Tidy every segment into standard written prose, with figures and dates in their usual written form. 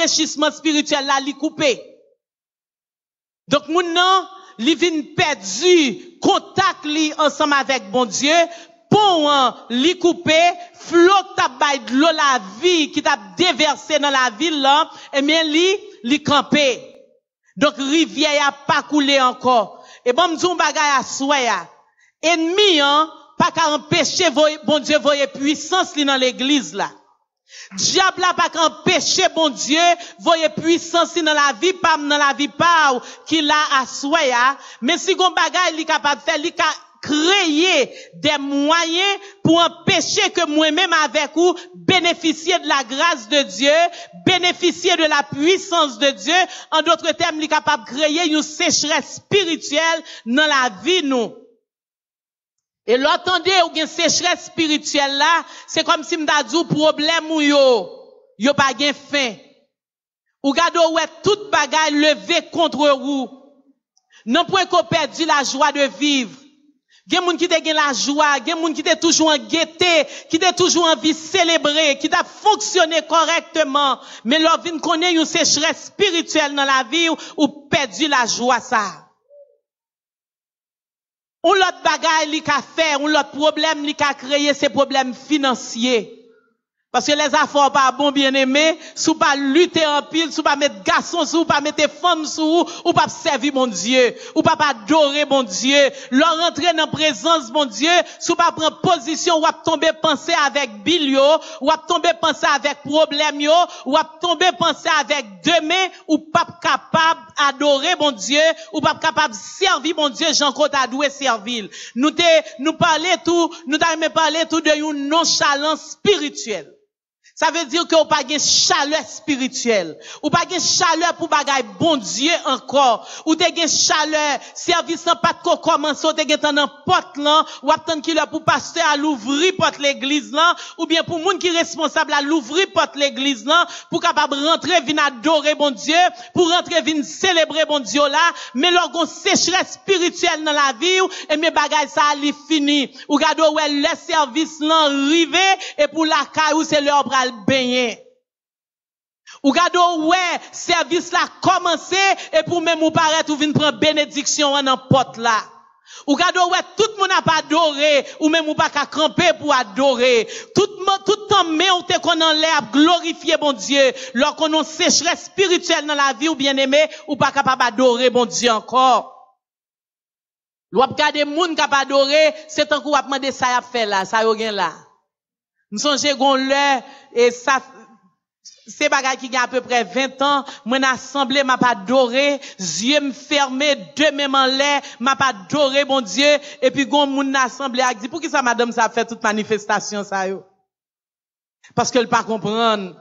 rafraîchissement spirituel là, li coupé. Donc, moun nan, li vin perdu contact li ensemble avec bon Dieu, pont li coupé, flot t'a bay de l'eau la vie qui t'a déversé dans la ville là, et bien li campé. Donc rivière a pas coulé encore. Et bon m'dou bagay a soué ya. Ennemi pas qu'à empêcher bon Dieu voyer puissance li dans l'église là. Diable là pas qu'à empêcher bon Dieu voyer puissance li dans la vie pas dans la vie pas qui l'a a soué ya, mais si gon bagay li capable faire li créer des moyens pour empêcher que moi-même avec vous bénéficier de la grâce de Dieu, bénéficier de la puissance de Dieu. En d'autres termes, il est capable de créer une sécheresse spirituelle dans la vie, nous. Et l'entendez, ou une sécheresse spirituelle là, c'est comme si m'da dit problème ou yo pas gen fin. Ou gade ou toute bagaille levé contre vous. Non point qu'on perdu la joie de vivre. Gen moun qui te gen la joie, gen moun qui te toujours en gaieté, qui te toujours envie de célébrer, qui t'a fonctionné correctement, mais leur vin connaît une sécheresse spirituelle dans la vie ou perdu la joie ça. Ou l'autre bagaille li ka fait, ou l'autre problème li ka créer, c'est problème financier. Parce que les affaires pas bon bien aimé, sous pas lutter en pile, sous pas mettre garçon sous, pas mettre femme sous, ou pas servir mon Dieu, ou pas adorer mon Dieu, leur rentrer dans présence mon Dieu, sous pas prendre position, ou tomber penser avec bilio, ou tomber penser avec problème yo, ou tomber penser avec demain, ou pas capable adorer mon Dieu, ou pas capable servir mon Dieu, Jean-Claude a doué servir. Nous parler tout de une nonchalance spirituelle. Ça veut dire que ou pas de chaleur spirituelle. Ou pas de chaleur pour bagay bon Dieu encore. Ou te gen chaleur, service n'a pas de commencer, ou te gen tan nan porte là, ou attendre qu'il pour pasteur à l'ouvrir porte l'église là, ou bien pour moun qui responsable à l'ouvrir porte l'église là, pour capable rentrer vinn adorer bon Dieu, pour rentrer vinn célébrer bon Dieu là, mais lorsqu'on sécheresse spirituelle dans la vie, et mes bagay ça li fini. Ou gade ouais le service là rivé, et pour la caillou c'est leur bras baigner. Ou gade ouais service là commencé et pour même ou paraître ou vinn prendre bénédiction en porte là. Ou gade ouais tout le monde a pas adoré ou même ou pas qu'à camper pour adorer. Tout temps mais on te qu'on en l'air glorifier bon Dieu. Lorsqu'on a sécheresse spirituelle dans la vie ou bien aimé ou pas capable adorer bon Dieu encore. L'on regarder moun capable adorer, c'est tant qu'on va demander ça y a fait là, ça y gen là. Nous songe gon l'heure et ça c'est bagay qui a à peu près 20 ans, moi assemblé m'a pas adoré, yeux me fermé, deux mêmes en l'air, m'a pas adoré bon Dieu et puis gon moun assemblé a dit pour qui ça madame ça fait toute manifestation ça yo? Parce qu'elle pas comprendre.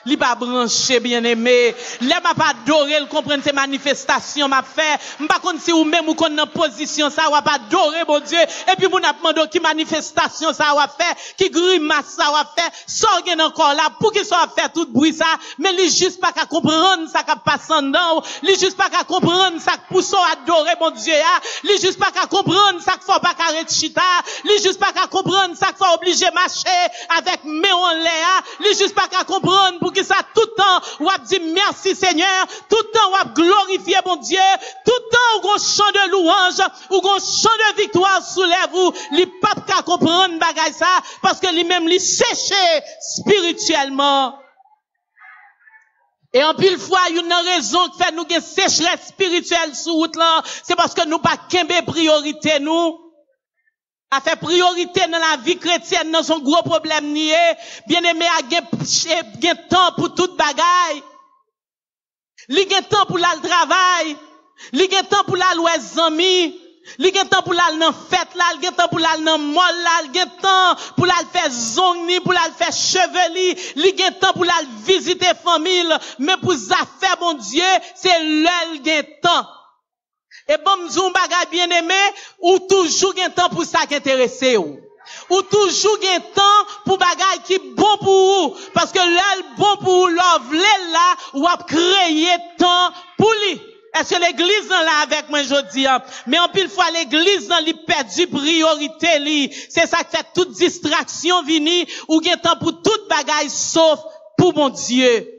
Li pas branché bien aimé, les m'a pas adoré, le comprendre ces manifestations m'a fait, m'pas konn si ou même ou konn dans position ça ou pas adorer bon Dieu et puis moun a demandé qui manifestation ça ou fait, qui grimace ça ou fait, sorgen encore là pour qu'il soit fait tout bruit ça, mais li juste pas qu'à comprendre ça qui passe en dedans, li juste pas qu'à comprendre ça qui pousse à adorer bon Dieu li juste pas qu'à comprendre ça qu'il faut pas qu'arrêter chita, li juste pas qu'à comprendre ça qu'il faut obliger marcher avec main en l'air, li juste pas qu'à comprendre pour que ça tout le temps ou a dit merci Seigneur, tout le temps ou a glorifié mon Dieu, tout le temps ou un chant de louange ou un chant de victoire soulève vous, li pas qu'à comprendre bagay ça parce que lui même li séché spirituellement. Et en pile fois, il y a une raison qui fait nous une sécheresse spirituelle sous route là, c'est parce que nous pas kembe priorité nous. A fait priorité dans la vie chrétienne, dans son gros problème nié, bien aimé a gen temps pour toute bagaille. Li gen temps pour la travail, li gen temps pour la louer zami, li gen temps pour la nan fête là, li gen temps pour la nan mol là, li gen temps pour la faire zongni, pour la faire cheveli, li gen temps pour la visiter famille, mais pour ça faire bon Dieu, c'est l'el gen temps. Et bon m'zou bagay bien aimé, ou toujours gen temps pour ça qui intéresse ou toujours gen temps pour bagay qui bon pour vous parce que l'el bon pour vous love là ou a créer temps pour lui. Est-ce que l'église là avec moi jodi mais en pile fois l'église dans li perdu priorité li, c'est ça qui fait toute distraction vini ou gen temps pour toute bagay sauf pour mon Dieu.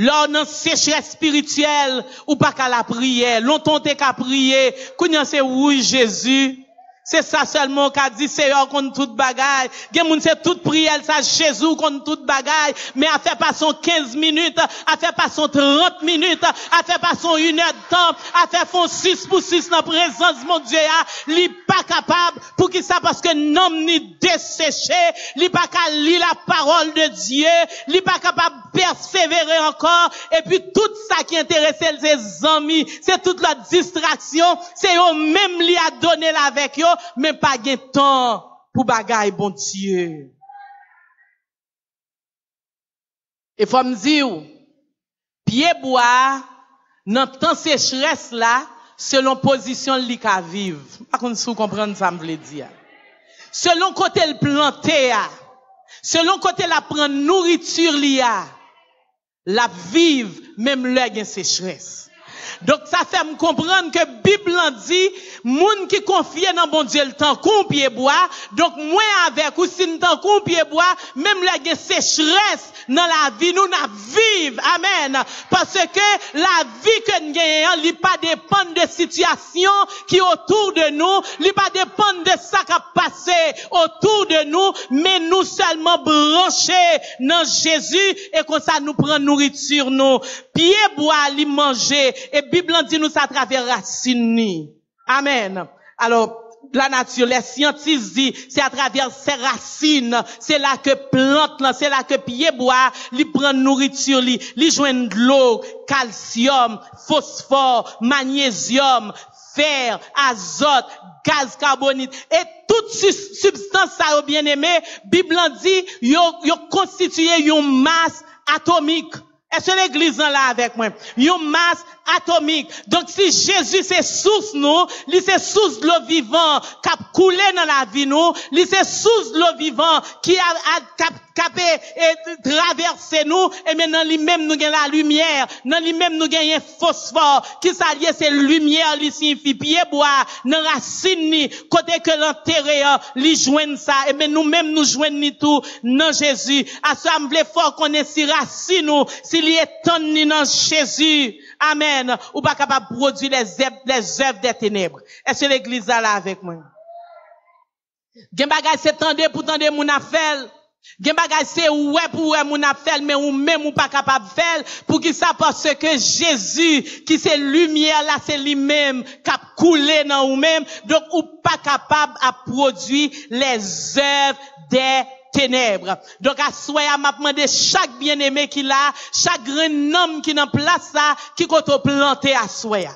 Lors dans sécheresse spirituelle, ou pas qu'à la prière, longtemps t'es qu'à prier, kounya c'est oui Jésus. C'est ça seulement qu'a dit Seigneur contre toute bagaille. Gen moun c'est toute prière ça Jésus contre toute bagaille, mais a fait pas son 15 minutes, a fait pas son 30 minutes, a fait pas son 1 heure de temps, a fait son 6 pour 6 dans présence mon Dieu li pas capable pour qui ça parce que non ni desséché, li pas qu'à lire la parole de Dieu, li pas capable persévérer encore et puis tout ça qui intéressait ses amis, c'est toute la distraction, c'est eux même li a donné là avec eux, mais pas gain temps pour bagaille bon Dieu. Et faut me dire pied bois dans temps sécheresse là selon position li ka vivre. Pas qu'on sou comprendre ça me veut dire. Selon côté le planter, selon côté la prendre nourriture li a, la vivre même le gain sécheresse. Donc ça fait me comprendre que Bible en dit moun qui confie dans bon Dieu le temps qu'on pied bois, donc moi avec ou si nous temps qu'on pied bois, même la gain sécheresse dans la vie nous n'a vivre. Amen. Parce que la vie que nous gagnons, il pas dépendre de situation qui autour de nous, il pas dépendre de ça qui a passé autour de nous, mais nous seulement branchés dans Jésus et comme ça nous prend nourriture nous. Pied bois li manger et Bible dit nous ça à travers racines. Amen. Alors la nature, les scientifiques disent, c'est à travers ces racines, c'est là que plante, c'est là que pied bois, li prend nourriture, li joint de l'eau, calcium, phosphore, magnésium, fer, azote, gaz carbonique, et toute substance ça bien aimé, Bible dit, yo constitué une masse atomique. Est-ce que l'église est là avec moi? Une masse atomique. Donc si Jésus c'est source nous, lui c'est source de l'eau vivant qui a coulé dans la vie nous, lui c'est source de l'eau vivant qui a traversé nous et maintenant lui-même nous gagne la lumière, dans lui-même nous gagne phosphore qui s'allie c'est lumière lui signifie pied bois dans racine ni côté que l'intérieur lui joigne ça et mais nous-mêmes nous joignons tout dans Jésus. À ça me fort qu'on est si racine nous s'il est tant ni dans Jésus. Amen. Ou pas capable de produire les œuvres des ténèbres. Est-ce que l'église est là avec moi? Gen bagay c'est tendre pour tendre moun a fait. Gen bagay c'est ouais pour ouais moun a fait mais ou même ou pas capable de faire pour qui ça parce que Jésus qui c'est lumière là c'est lui-même qui a coulé dans ou même donc ou pas capable à produire les œuvres des ténèbres. Donc à soya m'a demandé chaque bien-aimé qui là, chaque grand homme qui dans place ça qui côté planter à soya.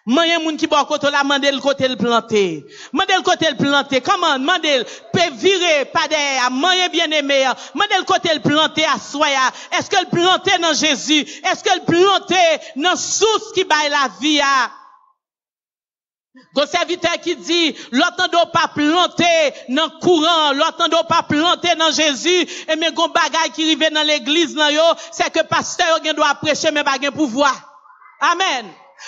Manye moun qui bon côté la mandé le côté le planter. Mandé le côté le planter. Comment mandé peut virer pas derrière. Manye bien-aimé, mandé le côté le planter à soya. Est-ce que le planter dans Jésus? Est-ce que le planter dans source qui baille la vie a? Gon serviteur qui dit, l'autre doit pas planter dans courant, l'autre doit pas planter dans Jésus, et mais gon bagay qui rive dans l'église nan yo, c'est que pasteur gen doit prêcher mais pas gen pouvoir. Amen.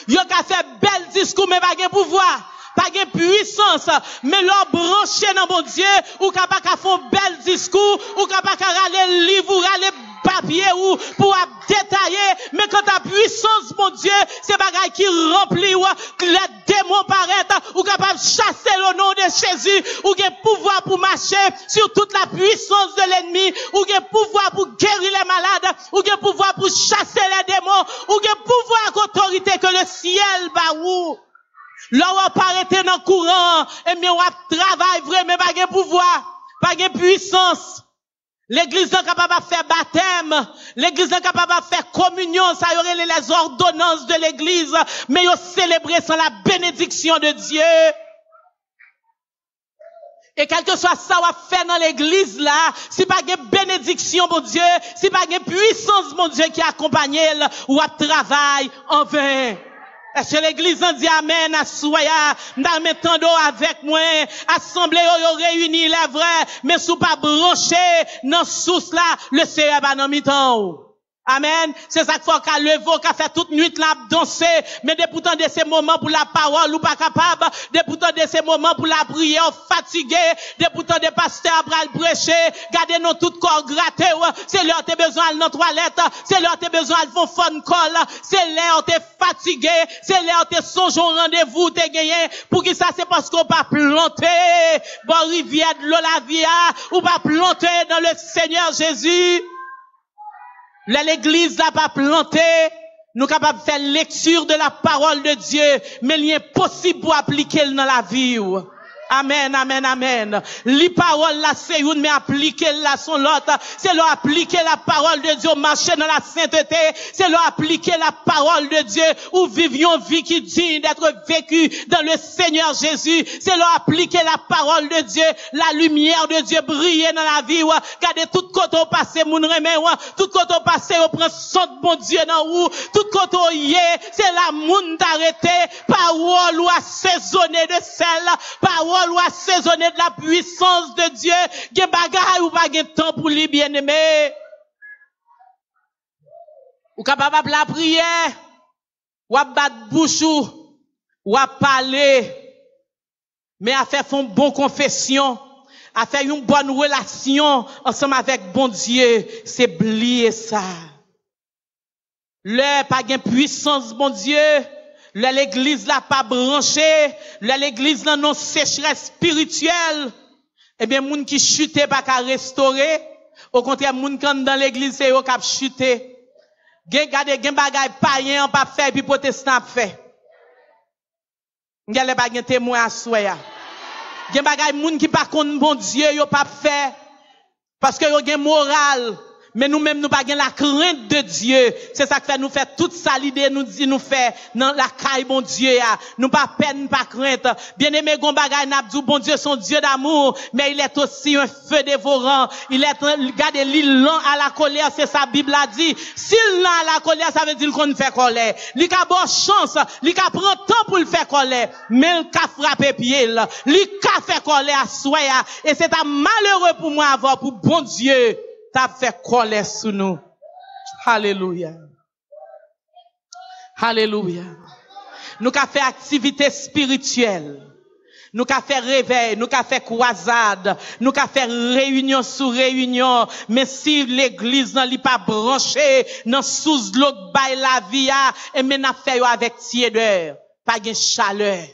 Yo ka fait bel discours mais pas gen pouvoir, pas gen puissance, mais leur branché dans mon Dieu, ou ka pas ka font bel discours, ou ka pas ka rale livre ou rale papier ou pour détailler, mais quand ta puissance, mon Dieu, c'est bagay qui remplit ou les démons paraissent, ou capable de chasser le nom de Jésus, ou gen pouvoir pour marcher sur toute la puissance de l'ennemi, ou gen pouvoir pour guérir les malades, ou gen pouvoir pour chasser les démons, ou gen pouvoir avec autorité que le ciel ba ou. Là on paraît dans courant, et bien on travaille vrai, mais pas gen pouvoir, pas gen puissance. L'église est capable de faire baptême. L'église est capable de faire communion. Ça y aurait les ordonnances de l'église. Mais ils célébrer sans la bénédiction de Dieu. Et quel que soit ça on fait dans l'église là, si pas de bénédiction, mon Dieu, si pas de puissance, mon Dieu, qui accompagne elle, ou à travail en vain. Est-ce que l'église en dit amen à soya, dans mes temps avec moi, assemblée yo réunis les vrais, mais sous pas branché dans source là, le Seigneur va dans mi-temps. Amen. C'est ça qu'il faut qu'à lever, qu'à faire toute nuit là, danser. Mais de pourtant de ces moments pour la parole ou pas capable. De pourtant de ces moments pour la prière fatigué. De pourtant de pasteur à le prêcher. Gardez nous tout corps gratté. C'est l'heure t'es besoin de notre toilette. C'est l'heure t'es besoin de faire phone call. C'est l'heure t'es fatigué. C'est l'heure t'es songe au rendez-vous t'es gagné. Pour qui ça c'est parce qu'on pas planter. Bon rivière de l'eau la vie. Ou pas planter dans le Seigneur Jésus. L'église n'a pas planté, nous sommes capables de faire lecture de la parole de Dieu, mais il est impossible pour appliquer dans la vie. Amen, amen, amen. Les paroles là, c'est une, mais appliquer là sont l'autre. C'est leur appliquer la parole de Dieu, marcher dans la sainteté. C'est leur appliquer la parole de Dieu, où vivions vie qui digne d'être vécue dans le Seigneur Jésus. C'est leur appliquer la parole de Dieu, la lumière de Dieu briller dans la vie. Regardez tout côté au passé, moun remè, tout côté au passé, on prend son de bon Dieu dans ou, tout côté au yé, c'est la moun d'arrêter, parole ou assaisonner de sel, parole ou assaisonner de la puissance de Dieu, gen bagay ou pas gen temps pour lui bien-aimé. Ou capable la prière, ou à battre bouche ou à parler, mais à faire une bonne confession, à faire une bonne relation ensemble avec bon Dieu, c'est oublier ça. Le pas gen puissance bon Dieu. L'église là pas branché, l'église là non sécheresse spirituelle. Eh bien, moun qui chute pas qu'à restaurer. Au contraire, moun qui dans l'église c'est yo qui chuté. Gade gen bagay païen pas fait puis protestant fait. Ngale pas gen témoin à souya. Gen bagay moun qui pas konn bon Dieu yo pas fait parce que yo gen moral. Mais nous-mêmes, nous pas la crainte de Dieu. C'est ça qui fait nous faire toute ça l'idée nous dit nous faire dans la caille bon Dieu. Nous pas peine, pas crainte. Bien aimé, gon bagay n'a dit bon Dieu son Dieu d'amour, mais il est aussi un feu dévorant. Il est, regardez, l'île lent à la colère, c'est ça Bible a dit. S'il lent à la colère, ça veut dire qu'on fait colère. Il a bonne chance, il a prend temps pour le faire colère, mais il a frappé pied, il a fait colère à soi. Et c'est un malheureux pour moi avoir pour bon Dieu. T'as fait colère sous nous. Alléluia. Alléluia. Nous avons fait activité spirituelle. Nous avons fait réveil. Nous avons fait croisade. Nous avons fait réunion sous réunion. Mais si l'église n'a pas branché, dans sous l'eau bail la vie, et mais n'a fait avec tiédeur. Pas de chaleur.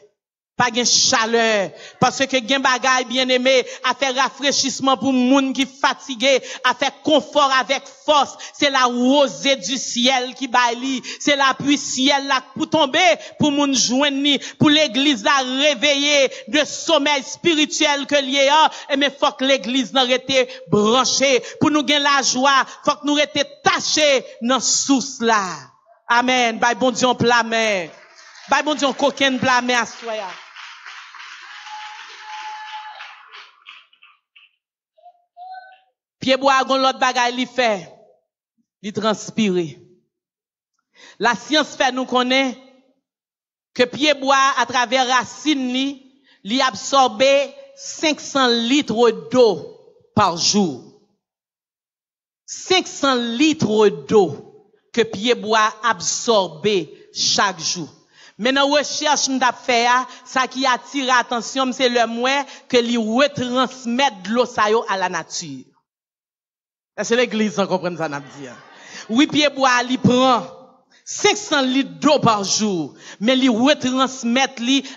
Pas de chaleur. Parce que gen bagay bien aimé, à faire rafraîchissement pour moun qui fatigué, à faire confort avec force. C'est la rosée du ciel qui baille. C'est la pluie ciel là pour tomber, pour moun joindre, pour l'église là réveiller de sommeil spirituel que lié a. Et mais faut que l'église n'a été branchée. Pour nous gagner la joie, faut que nous été tachés dans source là. Amen. Bye bon Dieu, on plame. Bye bon Dieu, on coquin plame à soya. Pied bois gon l'autre bagaille li fait, li transpirer. La science fait nous connaît que pied bois à travers racine li absorber 500 litres d'eau par jour. 500 litres d'eau que pied bois absorber chaque jour. Mais dans la recherche m'ta fait ça qui attire l'attention c'est le moins que li retransmettre de l'eau ça yo à la nature. C'est l'église, on comprend ça, n'a dit. Oui, pied bois, il prend 500 litres d'eau par jour, mais il retransmet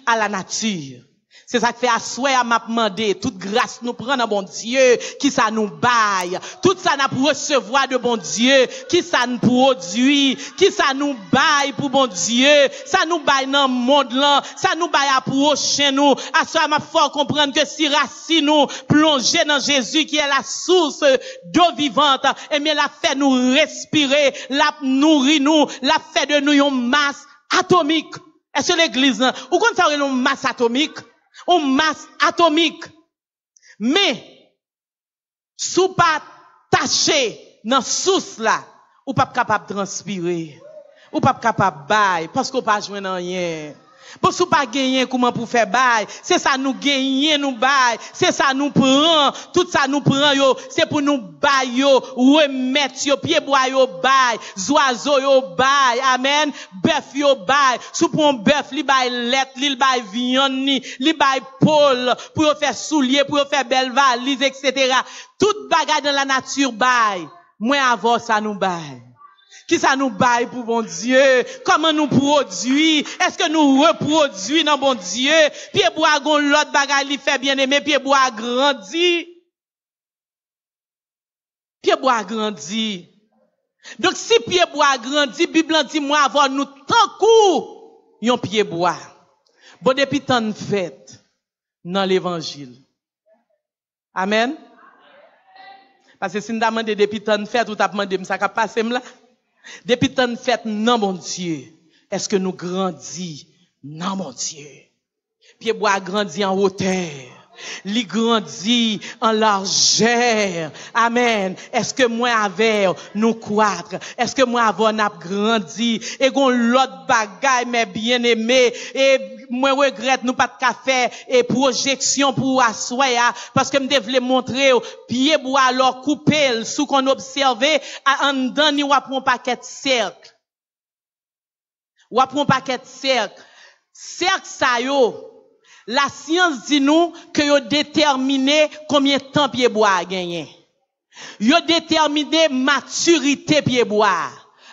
à la nature. C'est ça qui fait assoyer à m'a demandé, toute grâce nous prend dans bon Dieu, qui ça nous baille, tout ça n'a pour recevoir de bon Dieu, qui ça nous produit, qui ça nous baille pour bon Dieu, ça nous baille dans le monde là, ça nous baille approcher nous, assoyer m'a fort comprendre que si racine nous plonger dans Jésus qui est la source d'eau vivante, et bien la fait nous respirer, la nourrit nous, la fait de nous une masse atomique. Est-ce que l'église là, ou qu'on ça une masse atomique? Une masse atomique. Mais, sous pas taché dans source là, ou pas capable de transpirer, ou pas capable de bailler, parce qu'on pas joindre rien. Pour sou pas gagner comment pour faire bail, c'est ça nous gagner nous bail, c'est ça nous prend, tout ça nous prend yo, c'est pour nous bail yo, remettre yo pied bois yo bail, oiseau yo bail, amen, bœuf yo bail, sou pour un bœuf li bail lait, li bail viande ni, li bail pôle pour yo faire soulier, pour yo faire belle valise etc. Toute bagage dans la nature bail, moi avant ça nous bail. Qui ça nous baille pour bon Dieu? Comment nous produit? Est-ce que nous reproduit dans bon Dieu? Pierre bois gon l'autre bagage li fait bien aimé, Pierre bois grandi. Pierre bois grandi. Donc si Pierre bois grandi, Bible dit moi avoir nous tant coup yon pied bois. Bon depuis tant de fête dans l'évangile. Amen. Parce que si nous demandons depuis tant de fête ou t'as demandé ça qu'a passé là. Depuis tant de fête, non, mon Dieu. Est-ce que nous grandis? Non, mon Dieu. Pierre-Bois grandit en hauteur. Li grandit en largeur. Amen. Est-ce que moi avec nous croître? Est-ce que moi avant n'a grandi? Et gon l'autre bagaille, mais bien aimé. Et moi regrette nous pas de café et projection pour assoya parce que me devais montrer pied bois alors couper sous qu'on observer en dedans ni ou prend paquet de cercle. Ou prend paquet de cercle. Cercle ça yo. La science dit nous que yo déterminé combien de temps pied bois a gagné. Yo déterminé maturité pied bois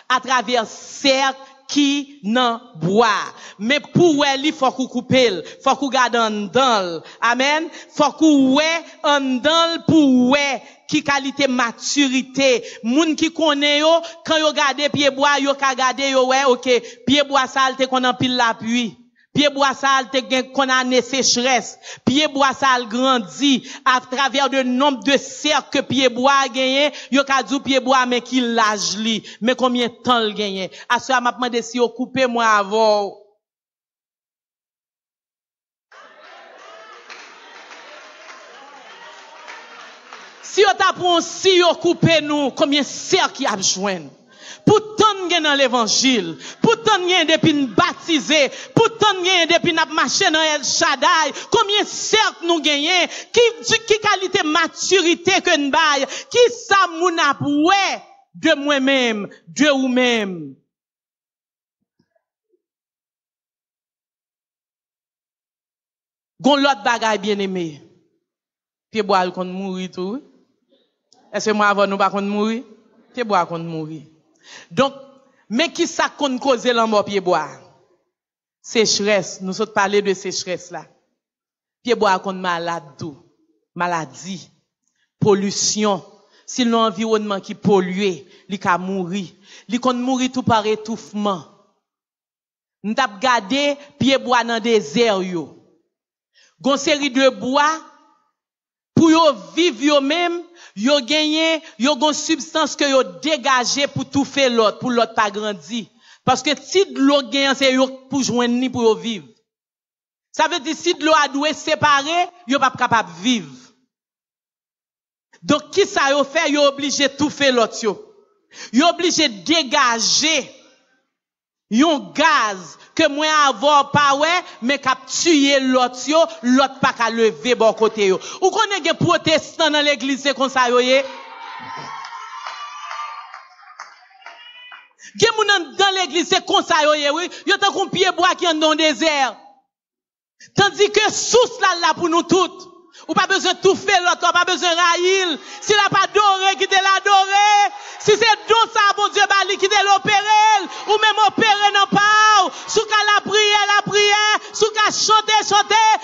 à travers cercle qui n'en boit. Mais pour elle, il faut qu'on coupe, faut qu'on garde en dedans. Amen. Faut qu'on en dedans pour qui qualité maturité. Moun qui connaît yo, quand yo gade pied bois, yo ka gade yo OK, pied bois salte qu'on en pile l'appui. Pied bois salte qu'on a né sécheresse. Pied bois sale grandit à travers de nombre de cercles que pied bois a gagné. Yo ka dou pied bois mais qui l'âge li. Mais combien de temps le gagné? À ce m'a demandé si yo coupé moi avant. Si yo t'apprend si yo coupé nous, combien de cercles y a besoin? Pourtant gen dans l'évangile, pourtant gen depuis nous baptiser, pourtant gen depuis nous marcher dans El Shaddai, combien de cercles nous gagnons, qui qualité maturité que nous bail, qui ça moun ap ouais de moi-même, de ou même. Gon l'autre bagaille bien aimé. Pied bois kon mourir tout. Est-ce que moi avant nous pas kon mourir? Pied bois kon mourir. Donc, mais qui ça qu'on cause l'amour pied bois? Sécheresse, nous sommes parlé de sécheresse là. Pied bois qu'on malade tout, maladie, pollution, si l'environnement qui pollué, li ka mourir, li kon mourir tout par étouffement. Nous t'a gardé pied bois dans désert yo. Gon série de bois pour yo vivre yo même. Yo gagné, yo gon substance que yo dégagé pour tout faire l'autre, pour l'autre pas grandi. Parce que si de l'eau gagne, c'est yo pour joindre ni pour yo vivre. Ça veut dire si de l'eau a doué séparé, yo pas capable vivre. Donc qui ça yo fait, yo obligé tout faire l'autre yo. Yo obligé dégager yon gaz que moi avoir pas ouais mais cap tuer l'autre yo, l'autre pas ka lever bon côté yo. Ou connaît des protestants dans l'église c'est comme ça yo yé. Gen moun dans l'église c'est comme ça yo yé oui, yo tant qu'on pied bois qui en dans désert. Tandis que source là pour nous toutes. Ou pas besoin de tout faire l'autre, pas besoin de raïl. S'il n'a pas doré, quittez l'adorer. Si c'est don ça, bon Dieu, bali, quittez l'opérer. Ou même opérer non pas. Sous qu'à la prière, sous qu'à chanter,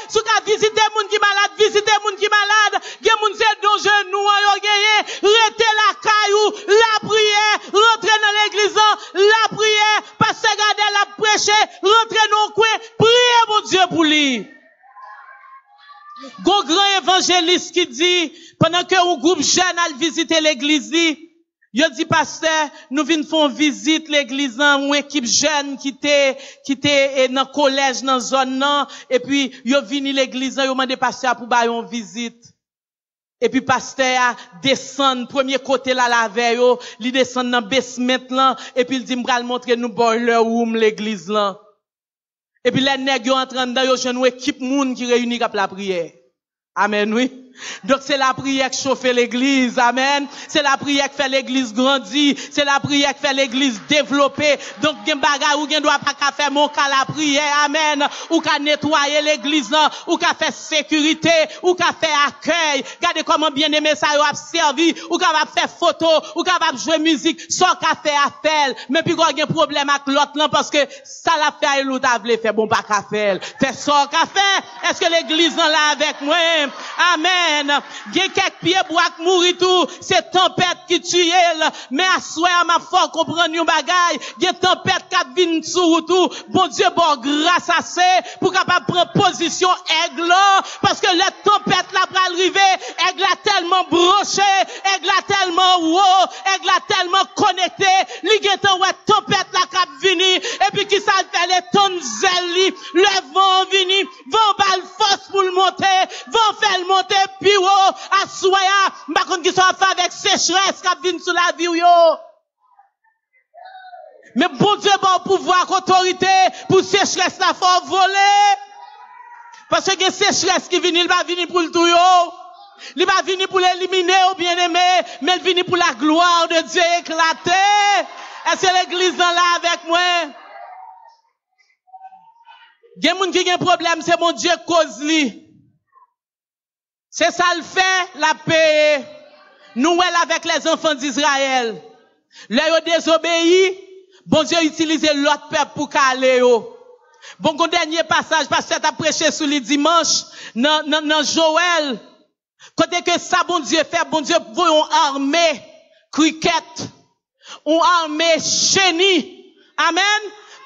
sous qu'à visiter moun qui malade, visiter moun qui malade. Gen moun c'est don genou, yo gagné. Rete la caillou, la prière, rentrer dans l'église, la prière, passer garder la prêcher, rentrer dans le coin, prier mon Dieu pour lui. Gon grand évangéliste qui dit, pendant que un groupe jeune a visité l'église, il dit, pasteur, nous venons faire visite l'église, une équipe jeune qui était dans le collège, dans la zone, et puis, il venu l'église, il demandé pasteur pour bailler une visite. Et puis, pasteur descend, premier côté là, la veille, il descend dans le basement là, et puis il dit, m'bral montrer nous boiler room l'église là. Et puis les nègres yo entrant dans yo jeune équipe moun qui réunit pour la prière. Amen, oui. Donc c'est la prière qui chauffe l'église, amen. C'est la prière qui fait l'église grandir, c'est la prière qui fait l'église développer. Donc gen bagay ou gen doit pas qu'à faire mon cas la prière, amen. Ou qu'à nettoyer l'église là, ou qu'à faire sécurité, ou qu'à faire accueil. Regardez comment bien aimé ça yo a servi, ou capable faire photo, ou capable jouer musique, sans qu'à faire appel. Mais puis quand gen problème avec l'autre là parce que ça la fait l'autre a voulu faire bon pas qu'à faire. Fait ça qu'à faire. Est-ce que l'église là avec moi? Amen. Gen quelques pieds bois mourir tout, c'est tempête qui tue mais à soir m'a fort comprendre un bagay, gen tempête qui vient sur tout. Bon Dieu bon grâce à c'est pour capable prendre position aigle parce que la tempête là va arriver, aigle a tellement broché, aigle a tellement haut, aigle a tellement connecté, li gen temps ouais tempête là cap venir et puis qui ça fait les tonnes zèle le vent venir, vent bal force pour le monter, vent faire le monter puis à soya, m'pa konn qui soit fait avec sécheresse qui vient sur la vie yo. Mais bon Dieu bon pouvoir autorité pour sécheresse la faut voler. Parce que sécheresse qui vient, il va venir pour le tout yo. Il va venir pour l'éliminer ou bien aimé, mais il vient pour la gloire de Dieu éclater. Est-ce que l'église là avec moi? Gen moun qui gen problème, c'est mon Dieu cause li. C'est ça le fait, la paix. Nous, avec les enfants d'Israël. Là, ils ont désobéi. Bon Dieu utilise l'autre peuple pour caler yo. Bon, un dernier passage, parce que tu as prêché sur le dimanche, dans Joël. Côté que ça, bon Dieu fait, bon Dieu, voyons armée, cricket, on armée chenille. Amen.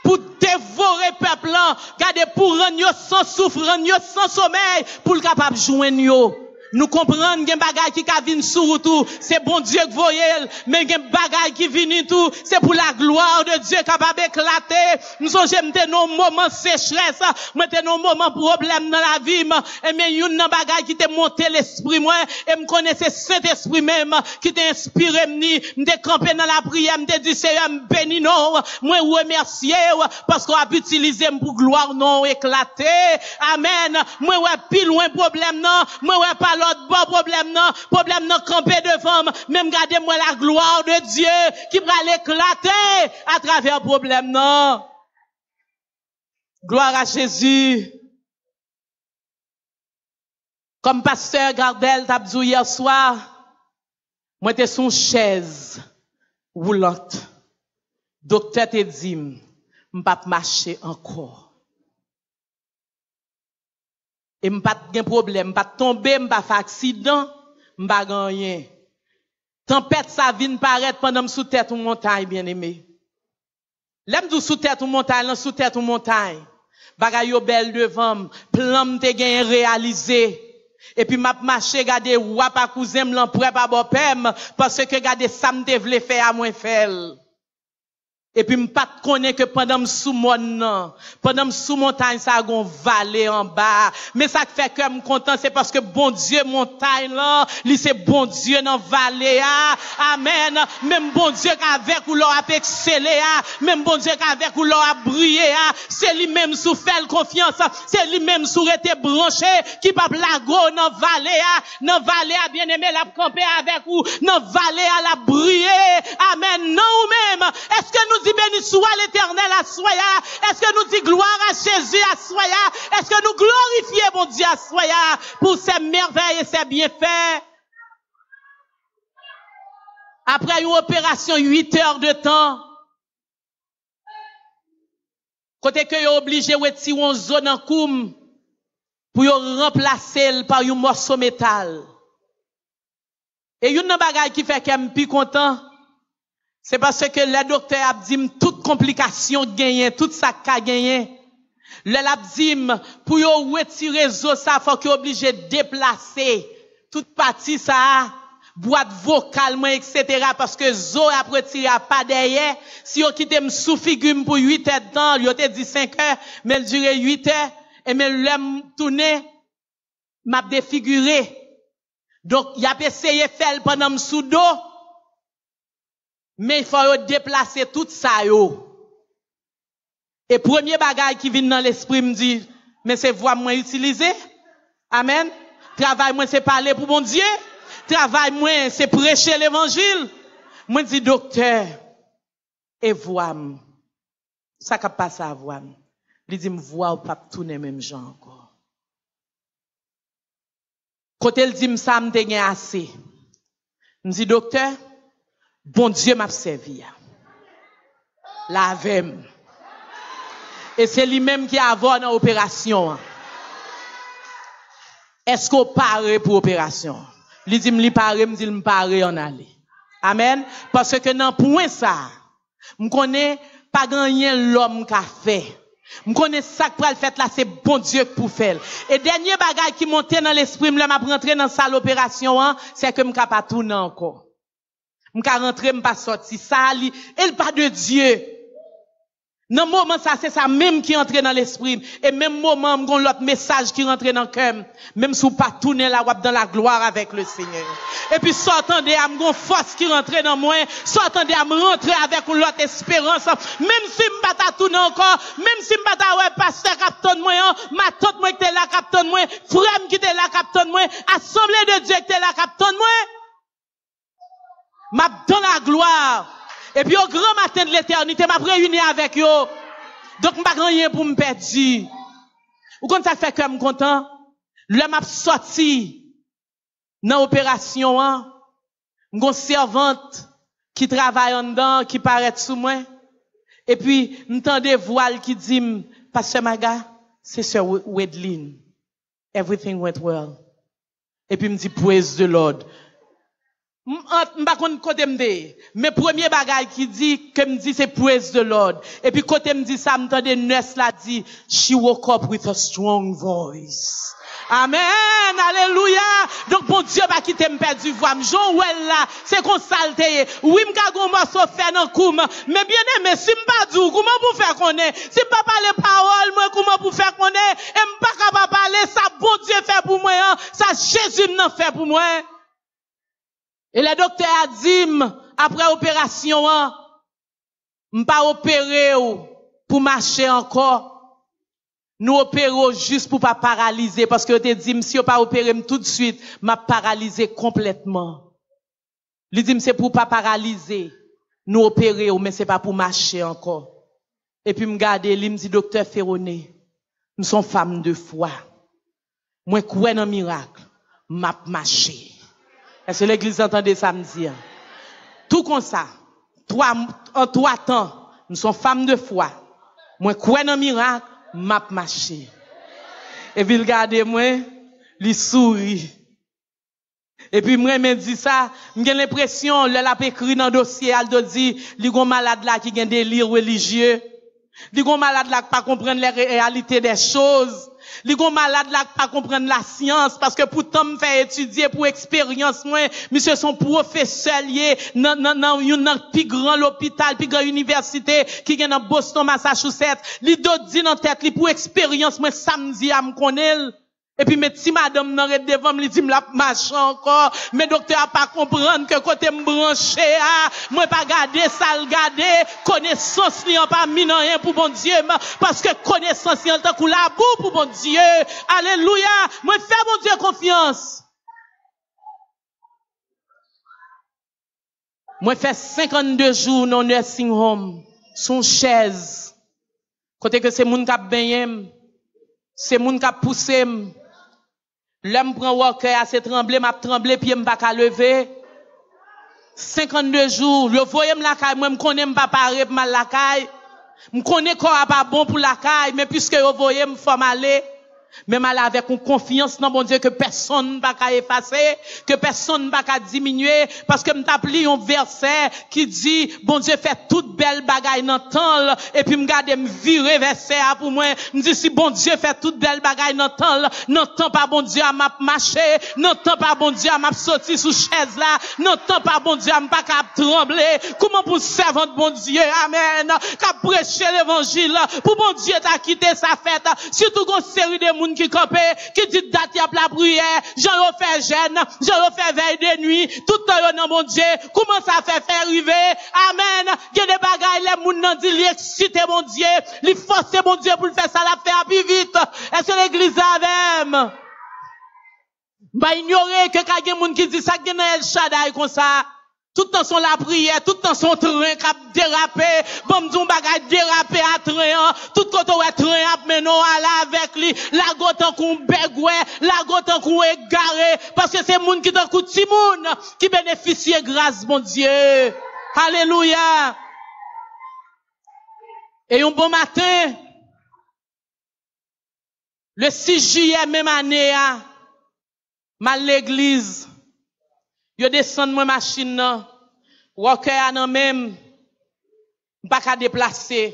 Pour dévorer peuple là, garder pour rendre yo sans souffle, rendre yo sans sommeil, pour le capable joindre yo. Nous comprenons gen bagay qui ka vinn sou tout, c'est bon Dieu qui voyait, mais gen bagay qui vinn tout, c'est pour la gloire de Dieu capable éclater. Nous sommes j'aime nos moments sécheresse, moi te nos moments problème dans la vie, et mais une nan bagay qui te monté l'esprit moi, et me connaissait Saint-Esprit même qui t'a inspiré m'te camper dans la prière, m'te dit Seigneur béni non, moi remercier parce qu'on a utilisé pour gloire non éclater. Amen. Moi ouais pile loin problème non, moi ouais pas l'autre bon problème non camper devant, même garder moi la gloire de Dieu qui va l'éclater à travers problème non. Gloire à Jésus. Comme pasteur Gardel t'a dit hier soir, moi t'es son chaise roulante. Docteur te dit, m'pas marcher encore. Et m'pas de problème, m'pas tomber, m'pas faire accident, m'pas gagner. Tempête ça vient paraître pendant sous tête ou montagne bien aimé. L'aime du sous tête ou montagne, sous tête ou montagne. Bagay yo belle devant, plan te gagné réalisé. Et puis m'a marché garder wap à cousin m'lan prêt pas bon pem parce que garder ça me vle faire à moins faire. Et puis m'pas connaît que pendant sous mon pendant sous montagne ça gon vallée en bas, mais ça fait que me content c'est parce que bon Dieu montagne là, lui c'est bon Dieu dans vallée amen. Même bon Dieu qu'avec ou l'on a excellé même bon Dieu qu'avec ou l'on a brillé c'est lui même sous faire confiance, c'est lui même sous été branché qui pas blago dans vallée bien-aimé la camper avec ou dans vallée la briller amen. Non ou même est-ce que nous dit béni soit l'Éternel à soya? Est-ce que nous dit gloire à Jésus à soya? Est-ce que nous glorifions mon Dieu à soya pour ses merveilles et ses bienfaits? Après une opération 8 heures de temps, côté que yo obligé de retirer une zone en koum pour yo remplacer par un morceau métal. Et une bagay qui fait qu'elle me content, c'est parce que le docteur a dit toute complication gagne, tout ça qu'a gagné. Le l'a dit pour yo retirer zo ça faut qu'il obligé de déplacer toute partie ça boîte vocale etc. parce que zo a retiré pas derrière. Si yo quitte me sous figure pour 8 heures de temps, yo te dit 5 heures, mais il durait 8 heures et mais l'aime tourner m'a défiguré. Donc il a essayé faire pendant sous dos. Mais il faut déplacer tout ça yo. Et premier bagage qui vient dans l'esprit me dit, mais c'est voix moi utiliser. Amen. Travail moi c'est parler pour mon Dieu. Travail moi c'est prêcher l'évangile. Moi dis docteur et voix ça cap passe à voix. Il dit me voix ou pas tourner même gens encore. Quand elle dit ça me te assez. Me dit docteur, bon Dieu m'a servi. Lavem. Et c'est lui-même qui a avoir dans l'opération. Est-ce qu'on parle pour opération? Il dit me parle, me dit me parle en aller. Amen. Parce que dans point ça, me connais pas gagner l'homme qu'a fait. Me connais ça que le fait là, c'est bon Dieu pour faire. Et dernier bagage qui montait dans l'esprit, me m'a rentré dans salle opération, c'est que me capable tourner encore. Me ka rentrer, me pas sorti. Ça, elle pas de Dieu. Dans le moment, ça, c'est ça même qui entre dans l'esprit. Et même moment, m'gon l'autre message qui rentre dans le cœur. Même si vous pas tourner la wap dans la gloire avec le Seigneur. Et puis, s'entendez à m'gon force qui rentre dans moi. S'entendez à me rentrer avec l'autre espérance. Même si m'pas ta tourner encore. Même si m'pas ta ouais, pasteur capitaine moi, ma tante moi qui était là capitaine moi, frère qui était là capitaine moi, assemblée de Dieu qui était là capitaine moi. M'a dans la gloire. Et puis au grand matin de l'éternité, m'a réuni avec eux. Donc m'a rien pour me perdre. Ou quand ça fait que je content, le m'a sorti dans l'opération, une servante qui travaille en dedans, qui paraît sous moi. Et puis m'entend des voiles qui dit, Pasteur Maga, c'est Sir Wedlin. Everything went well. Et puis me dit, praise the Lord. M'pa konn côté m'dé mais premier bagage qui dit que me dit c'est praise the Lord et puis côté me dit ça m'entende nurse là dit she woke up with a strong voice. Amen, alléluia. Donc bon Dieu va quitter me perdu voix Jean well là c'est qu'on salté oui m'ka gon morceau faire dans koum mais bien aimé si m'pa dou comment pour faire connaître si pas parler parole moi comment pour faire connaître et m'pa capable parler ça bon Dieu fait pour moi ça Jésus m'en fait pour moi. Et le docteur a dit, après opération, m'pas opérer pour marcher encore. Nous opérons juste pour pas paralyser, parce que te dit, si on pas opérer tout de suite, m'a paralysé complètement. Il dit, c'est pour pas paralyser. Nous opérer, mais c'est pas pour marcher encore. Et puis m'garde, il me dit, docteur Ferroné, nous sommes femmes de foi. Moi, crois dans miracle, m'a marché. Est-ce que l'église entendait samedi? Tout comme ça. En 3 temps, nous sommes femmes de foi. Moi, crois dans miracle, m'a marché. Et puis, regardez-moi, il sourit. Et puis, moi, me dit ça, j'ai l'impression, le l'a écrit dans le dossier, elle dit, il y a un malade là qui a un délire religieux. Il y a un malade là qui pas comprendre les réalités des choses. Les gens malades là pas comprendre la science parce que pourtant me fait étudier pour expérience moi monsieur son professeur lié dans un plus grand l'hôpital plus grand université qui est dans Boston Massachusetts li do dit dans tête li pour expérience moi samedi à me connaître. Et puis, mes petits madame nan red devant me dit, m'la marche encore. Mais docteur a pas comprendre que côté m'branché, moi pas garder ça, le garder. Connaissance li en pas mis nan rien pour bon Dieu. Parce que connaissance li en tant que la boue pour bon Dieu. Alléluia. Moi fais bon Dieu confiance. Moi fait 52 jours dans nursing home. Son chaise. Côté que c'est moun k'ap benye. C'est moun k'ap poussé. L'homme prend walker assez tremblé, m'a tremblé puis m'pa ka lever. 52 jours, le voyez la caille, moi me connais m'pa paré mal la caille. Me connais corps pas bon pour la caille, mais puisque vous voyez me faut aller. Mais mal avec une confiance dans mon Dieu que personne ne va effacer, que personne ne va diminuer, parce que m'tapli un verset qui dit, bon Dieu fait toute belle bagaille dans temps, et puis m'garde me virer verset pour moi, me dit si bon Dieu fait toute belle bagaille dans temps pas bon Dieu à m'a marché, non temps pas bon Dieu à m'a sorti sous chaise là, non temps pas bon Dieu à m'a pas trembler, comment pour servante bon Dieu, amen, qu'a prêcher l'évangile, pour bon Dieu t'a quitté sa fête, surtout une série de moun qui campé, qui dit date y a la prière, j'en fait jeûne, j'en fait veille de nuit, tout le temps dans mon Dieu, comment ça fait faire arriver? Amen. Il y a des bagailles, les moun nan dit, li excité mon Dieu, li force mon Dieu pour le faire ça, la faire plus vite. Est-ce que l'église a même? Bah, ignorer que quand il y a des moun qui dit ça, il y a El Shaddai comme ça. Tout le temps son la prière, tout le temps son train qui a dérapé, bon m'dou bagay dérapé à train, tout côté ouais train ap mais non aller avec lui, la gotan qu'on begoué, la gotan qu'on égaré parce que c'est moun qui dans coup ti moun qui bénéficie grâce mon Dieu. Alléluia. Et un bon matin le 6 juillet même année mal l'église yo descend moi machine nan, worker nan même pas ka déplacer.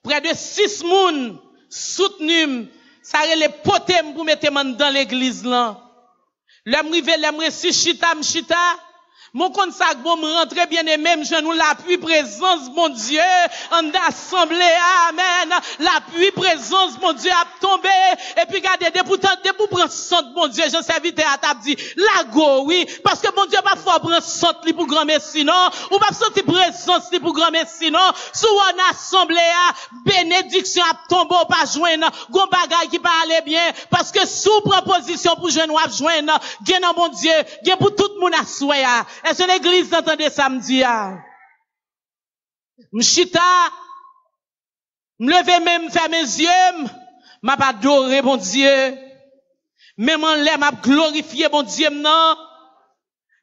Près de 6 moun soutenu ça les potem pour mettre dans l'église là. L'aime rive l'aime si chita mon compte ça bon me rentrer bien aimé je nous l'appui présence mon Dieu en assemblée amen l'appui présence mon Dieu a tombé et puis regardez de pour prendre centre mon Dieu je serviteur à t'a dit la go oui parce que mon Dieu pas faut prendre centre li pour grand messie non ou pas sentir présence li pour grand messie non sous en assemblée bénédiction a tombé pas joindre gon bagay qui pas aller bien parce que sous proposition pour joindre ou joindre gen dans mon Dieu gen pour tout monde à souhait. Est-ce que l'église entendait samedi? M'chita, m'lever même, faire mes yeux, m'a pas adoré, bon Dieu. Même en l'air, m'a glorifié, bon Dieu, non.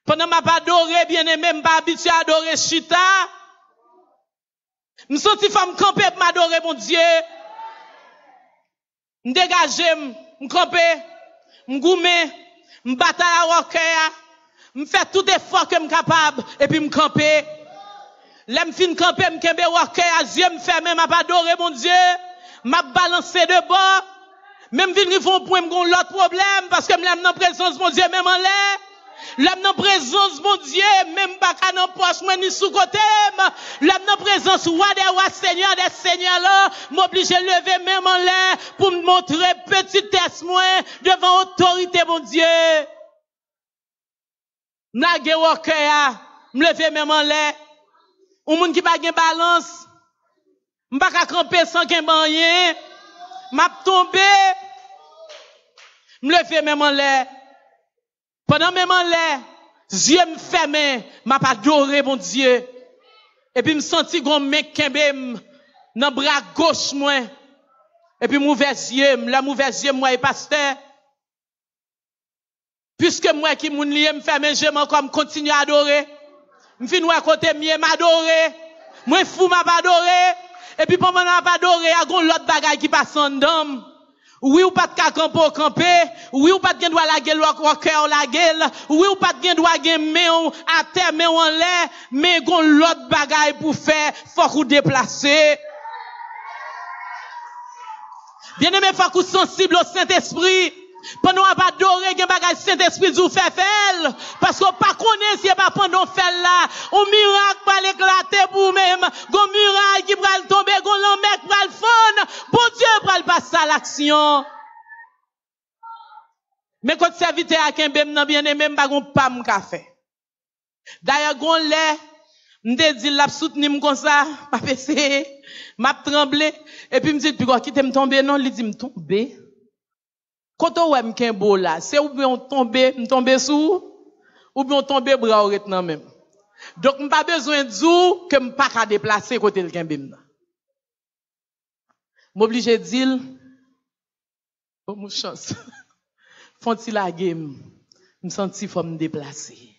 Pendant m'a pas adoré, bien aimé, m'a pas habitué à adorer chita. M'senti femme camper, m'adorer, bon Dieu. M'dégager, m'camper, m'goumer, m'bataille à rocker. M'fait tout effort que m'capable et puis m'camper. L'aime fin camper m'kembe rocker à yeux m'fermer m'a pas adorer mon Dieu. M'a balancer de bord. Même vinn rivon point m'gon l'autre problème parce que m'l'aime dans présence mon Dieu même en l'air. L'aime dans présence mon Dieu même pas qu'à dans poche moi ni sous côté. L'aime dans présence roi des rois seigneur des seigneurs là m'oblige lever même en l'air pour me montrer petitesse moi devant autorité mon Dieu. M'lage worker m'lever même en l'air ou moun qui pas gen balance m'pa ka camper sans gen banyen m'a tomber m'lever même en l'air pendant même en l'air yeux me fermé m'a pas adoré mon Dieu et puis me senti gon mec kembe dans bras gauche moi et puis m'ouvert yeux la m'ouvert yeux moi et pasteur. Puisque moi qui moun lié me fait mes jeux comme continue à adorer. Me fin à côté mieux m'adorer. Moi fou m'a pas adorer et puis pendant m'a pas adorer a gon l'autre bagaille qui passe en dame. Oui ou pas de camper, oui ou pas de droit la gueule ou cœur la gueule, oui ou pas de droit gen main à terre mais en l'air, mais gon l'autre bagaille pour faire faut qu'on déplacer. Bien-aimé faut qu'on sensible au Saint-Esprit. Pendant on va adorer gen bagay Saint-Esprit vous fait faire parce qu'on pas connaît si pas pendant faire là un miracle va éclater pour même gon miracle qui va tomber gon l'homme qui va le fond bon Dieu va le passer à l'action mais quand serviteur a kembem nan bien-aimé pas gon pam ka fait d'ailleurs gon lè m'te dit l'a soutenir comme ça pas passer m'a tremblé et puis me dit puis qui t'aime tomber non il dit me tomber. Quand on voit m'kembo là, c'est ou bien on tomber sous, ou bien on tomber bras ou retenant même. Donc, m'pas besoin de dire que m'pas qu'à déplacer côté le kembim. M'oblige dire, oh, mon chance. Font-il la game, m'senti faut me déplacer.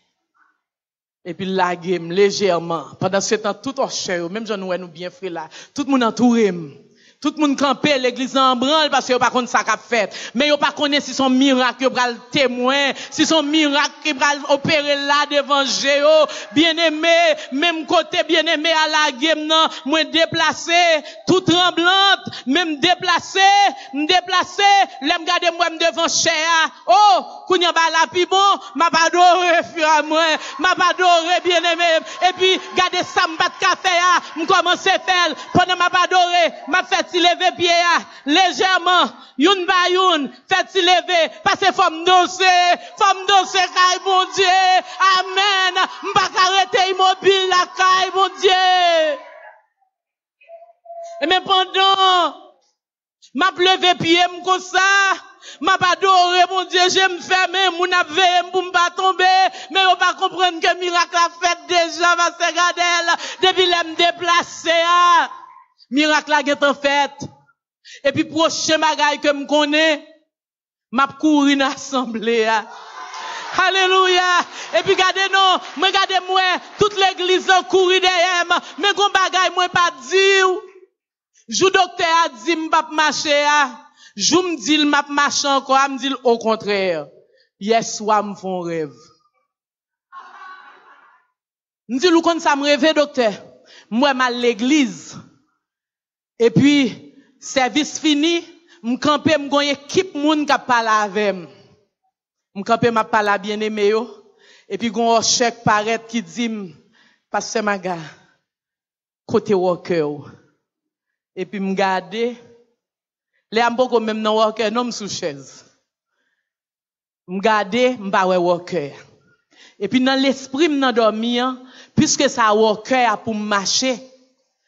Et puis la game, légèrement. Pendant ce temps, tout en cher, même j'en nous bien frère là, tout le monde entouré. Tout le monde campé l'église en branle parce que yo pas connait ça qu'a fait. Mais yo pas connait si son miracle pral témoin, si son miracle qui pral opérer là devant Jéo. Bien-aimé, même côté bien-aimé à la game nan, moi déplacé, tout tremblante, même déplacé, l'aime garder moi devant cher. Oh, kounya ba la pi bon, m'a pas adoré fur à moi, m'a pas adoré bien-aimé. Et puis garder ça m'bat café a, m'commencer faire pendant m'a pas adoré, m'a fait si lever pied a, légèrement, youn ba youn, fait si lever parce que femme danser caille mon Dieu. Amen. M'pas arrêter immobile la caille mon Dieu. Et mais pendant m'a levé pied comme ça, m'a pas adoré mon Dieu, j'aime fermer mon veillé pour m'pas tomber, mais on pas comprendre que miracle a fait déjà va se garder depuis l'aime déplacer miracle a été fait. Et puis prochain bagage que me connais, m'a courir dans l'assemblée. Alléluia. Et puis regardez moi, toute l'église en courir derrière, mais gon bagay moi pas dire. Jou docteur a dit m'pa marcher jou me dit m'a marcher encore, me dit au contraire. Hier soir me font rêve. Me dit ou kon ça me rêve docteur. Moi mal l'église. Et puis service fini, me camper me gon équipe moun qui parler avec moi. Me camper m'a parler bien-aimé yo. Et puis gon chèque paraît qui dit pasteur Maga côté worker. Et puis me garder les amboko même dans worker non sous chaise. Me garder m'pa wè worker. Et puis dans l'esprit m'nan dormir puisque ça worker a pour marcher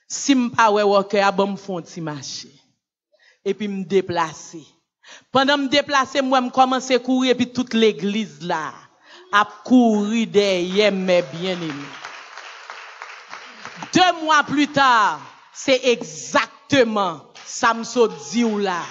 si m'pa wè worker a bon me font ti marcher. Et puis me déplacer. Pendant me déplacer moi me commencer courir et puis toute l'église là a courir derrière mes bien-aimés. 2 mois plus tard, c'est exactement ça me so dit ou là.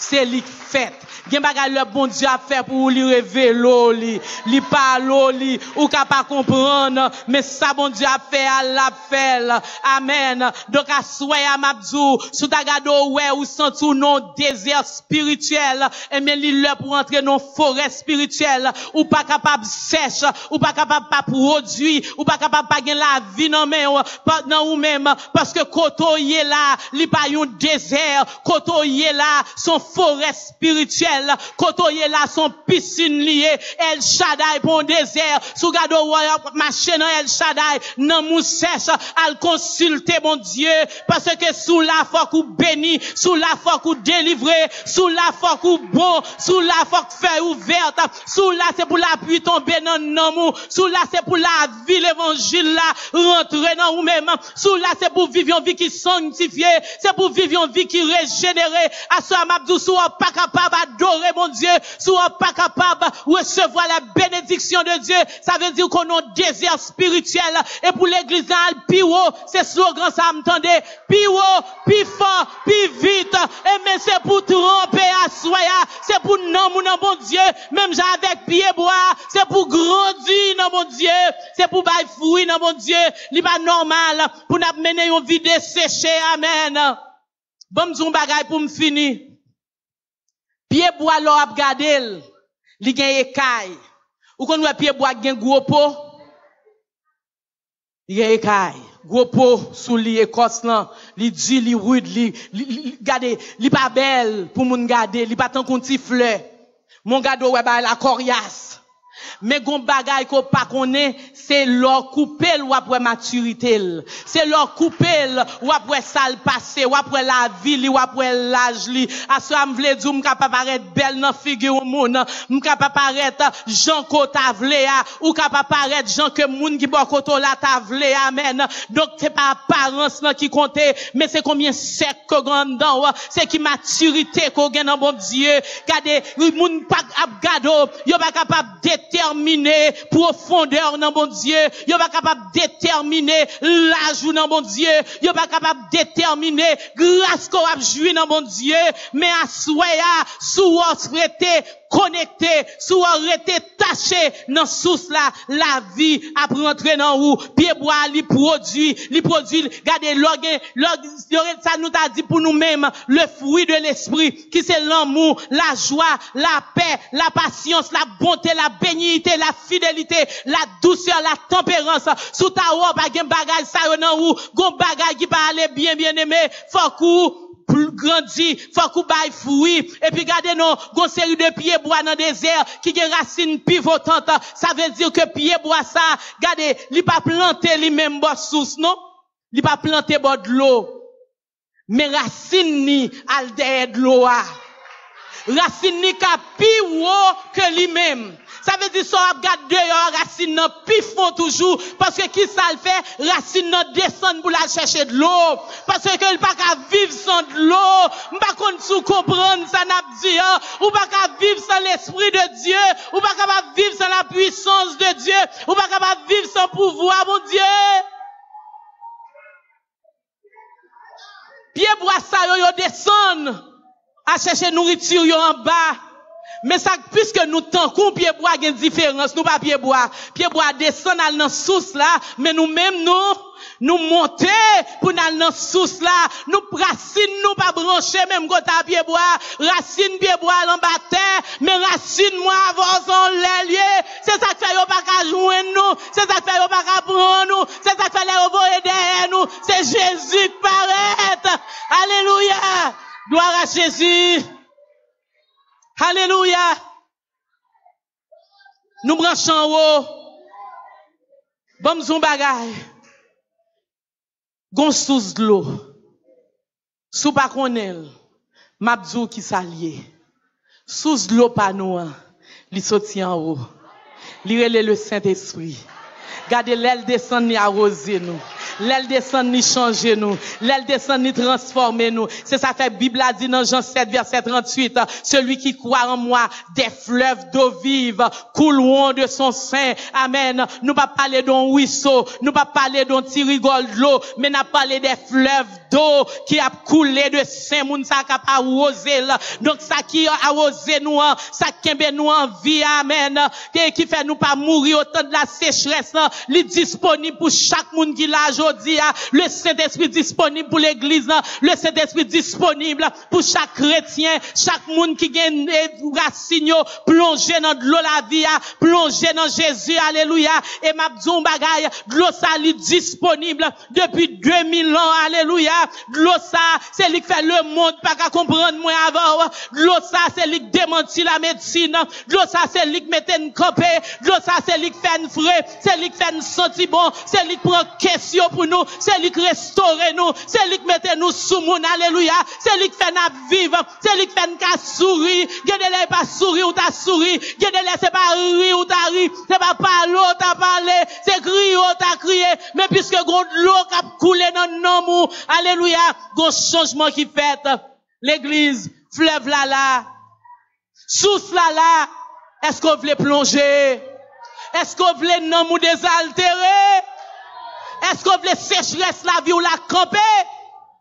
C'est li fait. Gen bagay le bon Dieu a fait pour lui révéler li parler li ou ka pas comprendre mais ça bon Dieu a fait à la fait. Amen. Donc à soya mabdou sous ta gado ouais ou senti ou non désert spirituel et mais li le pour entrer dans forêt spirituelle ou pas capable sèche ou pas capable pas produire ou pas capable pas gen la vie non mais dans ou même parce que koto yé là li pas un désert koto yé là son forêt spirituelle kotoye là son piscine lié El Shaddai pour désert sous gado marcher dans El Shaddai nan mou sèche al consulter mon Dieu parce que sous la foi ou béni sous la foi ou délivré sous la foi ou bon sous la foi fait ouverte sous là c'est pour la pluie tomber dans nan sous là c'est pour la vie l'évangile là rentrer dans ou même sous là c'est pour vivre une vie qui sanctifiée c'est pour vivre une vie qui régénérée à ce mabdou sou pas capable adorer mon Dieu, si on pas capable recevoir la bénédiction de Dieu, ça veut dire qu'on a un désert spirituel. Et pour l'église, plus haut, c'est slogan, ça m'entendez, plus haut, plus fort, plus vite. Et mais c'est pour tromper à soi, c'est pour non, mon Dieu, même avec pied bois, c'est pour grandir dans mon Dieu, c'est pour bailler fruit dans mon Dieu, n'est pas normal, pour nous mener une vie desséchée, amen. Bon, m'zon bagay pour me finir. Pied bois l'on ap gadel, li gen écaille. Ou kon wè pied bois gen gros pot? Li gen écaille. Gros pot sous li écorce lan, li di li rude, li gade, li pas belle pour moun gade, li pas tant kon ti fleur. Mon gado wè ba la coriace. Mais gon bagay ko pa connaît, c'est leur couper ou après maturité. C'est leur couper ou après ça le passé, ou après la vie, ou après l'âge li. A so am vle dou m'kapab paraître belle nan figure moun, m'kapab paraître Jean ko ta vle a, ou kapab paraître Jean que moun ki bon koto la ta vle amen. Donc c'est pas apparence nan qui compte, mais c'est combien sec ko grand c'est qui maturité ko gen nan bon Dieu. Gade moun pa ap gado, yo pas capable déterminer profondeur dans mon Dieu, yo pas capable déterminer l'âge dans mon Dieu, yo pas capable déterminer grâce qu'on a joué dans mon Dieu, mais à soya sous rete connecté, sous rete taché dans source là, la vie a rentrer dans ou pied bois li produit, regardez ça nous t'a dit pour nous-mêmes le fruit de l'esprit qui c'est l'amour, la joie, la paix, la patience, la bonté, la bénignité, la fidélité, la douceur, la tempérance. Sous ta robe, pas gen bagay sa nan ou, gon bagay qui pa aller bien aimé, faut grandi, faut qu'on baille fruit. Et puis, regardez, non, gon série de pieds bois dans le désert, qui a racine pivotante. Ça veut dire que pied bois ça, regardez, il pas planté lui-même bord source, non? Il pas planté bord de l'eau. Mais racine ni al derrière de l'eau. Racine ni ka pi haut que lui-même. Ça veut dire, ça regarde dehors, racine nan pi fond toujours, parce que qui ça le fait, racine nan descend pour la chercher de l'eau, parce que il pas qu'à vivre sans de l'eau, m'pas qu'on sous comprendre ça n'a dit, ou pas qu'à vivre sans l'esprit de Dieu, ou pas capable vivre sans la puissance de Dieu, ou pas capable vivre sans pouvoir, mon Dieu. Pied bois ça yo descend à chercher nourriture yo en bas. Mais ça, puisque nous tankons pied bois, il y a une différence, nous pas pied bois descend dans la source là, mais nous-mêmes, nous monter pour dans la source là, nous racine, nous pas brancher, même côté à pied bois, racine pied bois en bas terre, mais racine moi avance en l'ailier, c'est ça que fait yo pas qu'à joindre nous, c'est ça que fait yo pas qu'à prendre nous, c'est ça que fait les envoyer derrière nous, c'est Jésus qui paraît. Alléluia. Gloire à Jésus. Alléluia. Nous branchons en haut. Bon zon bagay. Gon sous de l'eau. Sous pas konel. Mabzou qui s'allié. Sous de l'eau pas nous. Li sorti en haut. Li relè le Saint-Esprit. Gardez l'aile descend ni arroser nous. L'aile descend ni changer nous. L'aile descend ni transformer nous. C'est ça fait Bible a dit dans Jean 7 verset 38. Celui qui croit en moi, des fleuves d'eau vive couleront de son sein. Amen. Nous pas parler d'un ruisseau. Nous pas parler d'un petit rigole de l'eau. Mais nous parler des fleuves d'eau qui a coulé de Saint moun ça qui a arrosé. Donc ça qui a arrosé nous, ça qui a nous en vie. Amen. Qui fait nous pas mourir autant de la sécheresse. Il est disponible pour chaque monde qui l'a aujourd'hui. Le Saint-Esprit disponible pour l'église. Le Saint-Esprit disponible pour chaque chrétien. Chaque monde qui gagne racine, plongé dans de l'eau la vie, plongé dans Jésus. Alléluia. Et m'a dit un bagay, de l'eau ça est disponible depuis 2000 ans. Alléluia. De l'eau ça, c'est lui qui fait le monde, pas qu'à comprendre moi avant. De l'eau ça, c'est lui qui démentit la médecine. De l'eau ça, c'est lui qui met une copée. De l'eau ça, c'est lui qui fait une frais. C'est lui qui fait une senti bon. C'est lui qui prend question pour nous. C'est lui qui restaure nous. C'est lui qui mette nous sous moun. Alléluia. C'est lui qui fait nous vivre. C'est lui qui fait nous sourire. Gardez-les pas sourire ou t'as souri. Gardez-les c'est pas rire ou t'as ri. C'est pas parler ou t'as parlé. C'est crier ou t'as crié. Mais puisque l'eau qui a coulé dans nos mous. Alléluia. Gon changement qui fait. L'église, fleuve là. Source là. Est-ce qu'on veut plonger? Est-ce qu'on veut non ou désaltérer? Est-ce qu'on veut sécheresse la vie ou la camper?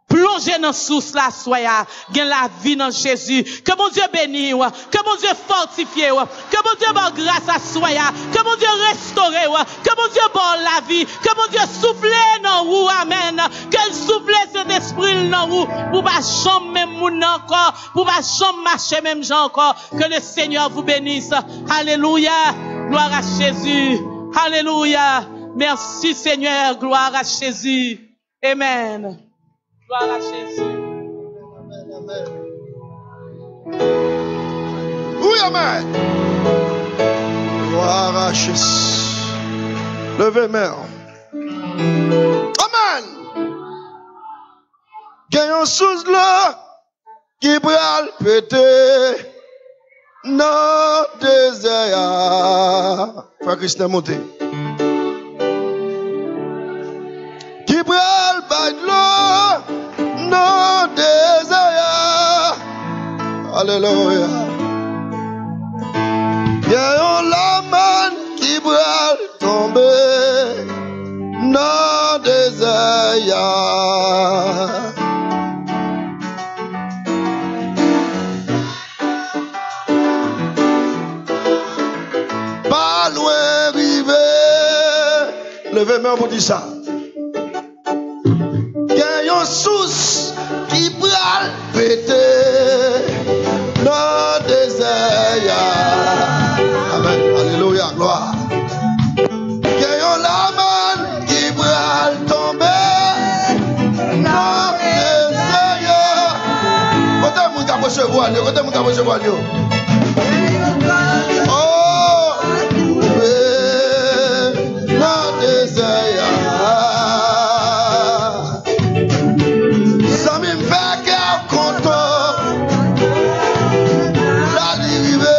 Plongez dans source la soya, gain la vie dans Jésus. Que mon Dieu bénisse, que mon Dieu fortifie, que mon Dieu bon grâce à soya, que mon Dieu restaure, que mon Dieu bon la vie, que mon Dieu souffle dans vous, amen. Que souffle cet esprit dans vous, pour pas chambre même moun encore, pour pas chambre marcher même gens encore. Que le Seigneur vous bénisse. Alléluia. Gloire à Jésus. Alléluia. Merci Seigneur. Gloire à Jésus. Amen. Gloire à Jésus. Amen, amen. Oui, amen. Gloire à Jésus. Levez main. Amen. Gagnons sous là qui pral péter dans désert. Frère Christin monté. Qui pral battre l'eau dans désert. Alléluia. Gagnons la main qui pral tomber dans désert. Pas loin river. Levez main pour dire ça. Gagnons sous qui pral péter dans désert. Amen. Alléluia. Gloire. Gagnons la main qui pral tomber dans désert. recevoir, côté mon recevoir. Oh, dans des ça me fait qu'à content. La liberté,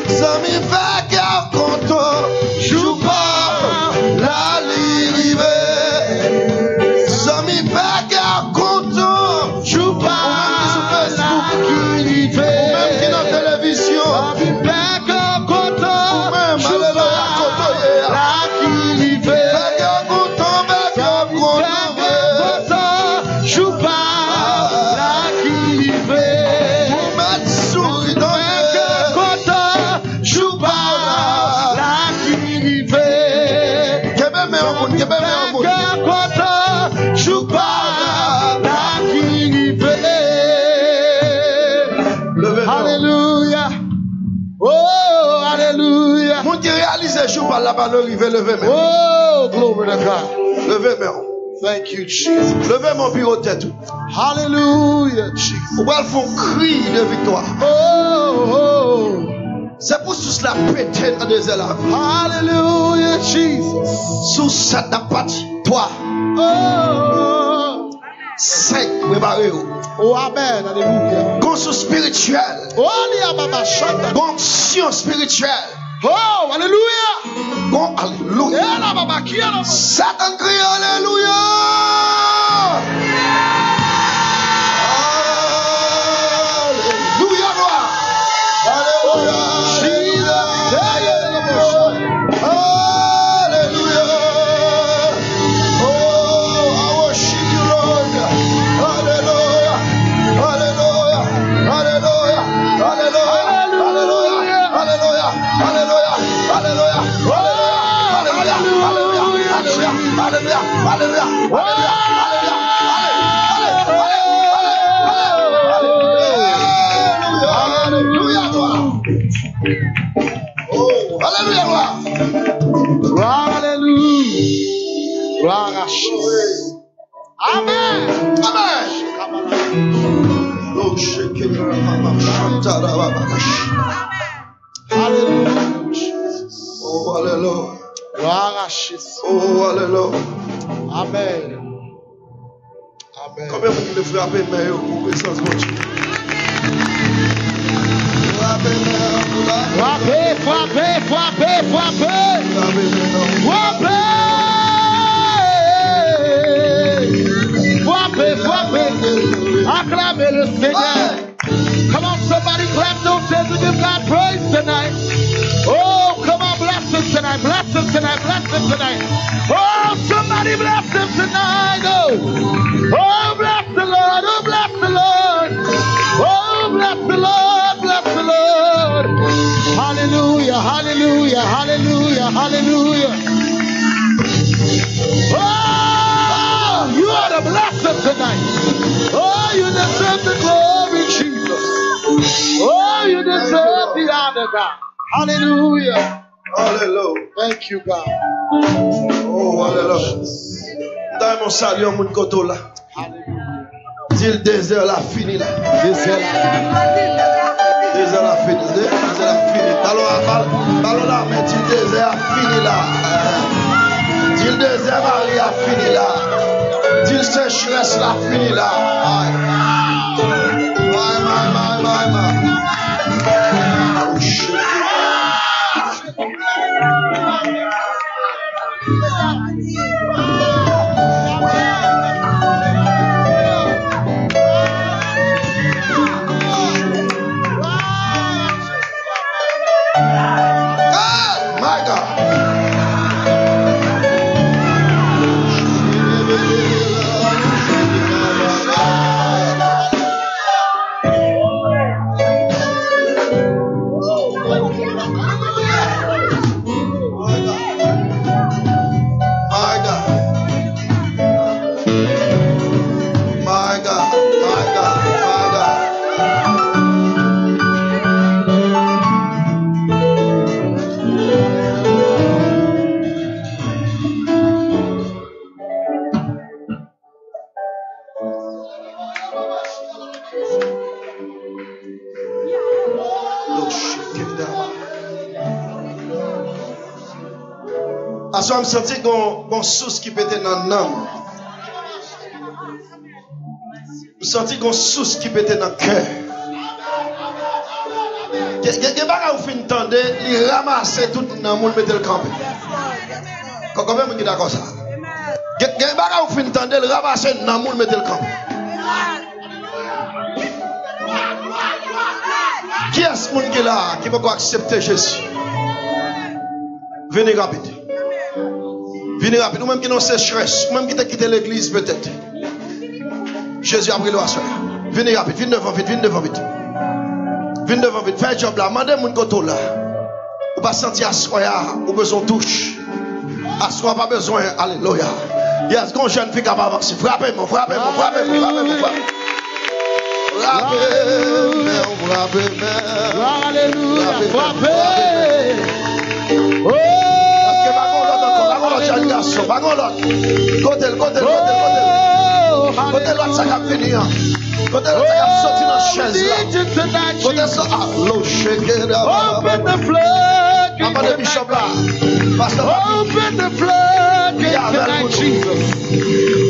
ça me fait qu'à content. Joue pas la liberté, ça me fait qu'à content. Joue pas sur Facebook, ou même qui dans la télévision. Ça me fait qu'à content. Même alléluia, content la liberté. Fait qu'à content, fait qu'à content. Joue pas la liberté. Pour mettre souris dans le content. Joue pas la liberté. Québé mais en monde, Québé mais en monde. Content. Joue pas la liberté. Alléluia. Oh, alléluia. Mon qui réalise joue pas la balle arrivée, levez main. Oh, glory to God. Levez main. Thank you, Jesus. Levez mon bureau de tête. Hallelujah, Jesus. Vous allez faire un cri de victoire. Oh, oh. C'est pour sous la pétée dans des ailes. Hallelujah, Jesus. Sous cette partie, toi. Oh. 5, préparez-vous. Oh, amen, alléluia. Conscience spirituelle. Oh, conscience spirituelle. Oh, alléluia. Bon, alléluia. Satan crie alléluia. Alléluia, gloire. Alléluia. Alléluia. Oh, I worship you, Lord. Alléluia. Alléluia. Alléluia. Alléluia. Alléluia. Alléluia. Alléluia. Alléluia. Alléluia. Alléluia. Alléluia. Oh, alléluia. Gloire, alléluia. Gloire à Jésus. Amen. Amen. Alléluia. Oh, alléluia. Gloire à Jésus. Oh, alléluia. Amen. Amen. Combien vous voulez frapper mes yeux pour puissance de Dieu? Frappez, frappez, frappez, frappez, frappez. Frappez, frappez. Acclamez le Seigneur. Come on, somebody clap those hands and give God praise tonight. Oh, come on, bless him tonight, bless him tonight, bless him tonight. Oh, somebody bless him tonight. Oh, bless the Lord, oh, bless the Lord. Oh, bless the Lord, bless the Lord. Hallelujah, hallelujah, hallelujah, hallelujah. Oh, you are the blesser tonight. Oh, you deserve the glory, Jesus. Oh, you deserve the honor, God. Hallelujah. Hallelujah. Thank you, God. Oh, hallelujah. Dans mon salut, mon côté là. Dis le désert là fini là. Désert là. Désert là fini. Désert là fini. Ballon là, mais dis le désert fini là. Dis le désert Marie a fini là. Dis le sécheresse là fini là. Parce que je me sens qu'on source qui pète dans le nom. Je me sens qu'on source qui pète dans le cœur. Il y a des gens qui entendent, ils ramassent tout le monde, mettent le camp. Comment vous êtes d'accord ça? Il y a des gens qui entendent, ils ramassent tout le monde, mettent le camp. Qui est ce monde qui est là, qui veut accepter Jésus? Venez rapide. Venez rapide. Nous-mêmes qui nous sécheresse, nous-mêmes qui avons quitté l'église peut-être. Jésus a pris le soir. Venez rapide, venez devant vite, venez devant vite. Venez devant vite, faites un job là, mandez mon côté là. Ou pas sentir assoya, ou besoin de touche. Assoya pas besoin, alléluia. Yes, quand jeune fille capable avancer, frappez-moi, frappez-moi, frappez-moi, frappez-moi. Frappez-moi, alléluia, frappez. Oh! Pas qu'on l'autre. Côté l'autre, ça a fini. Côté l'autre, ça a sorti dans la chaise. Côté ça, l'eau shake. Open the flood. Open the flood. Tonight, Jesus.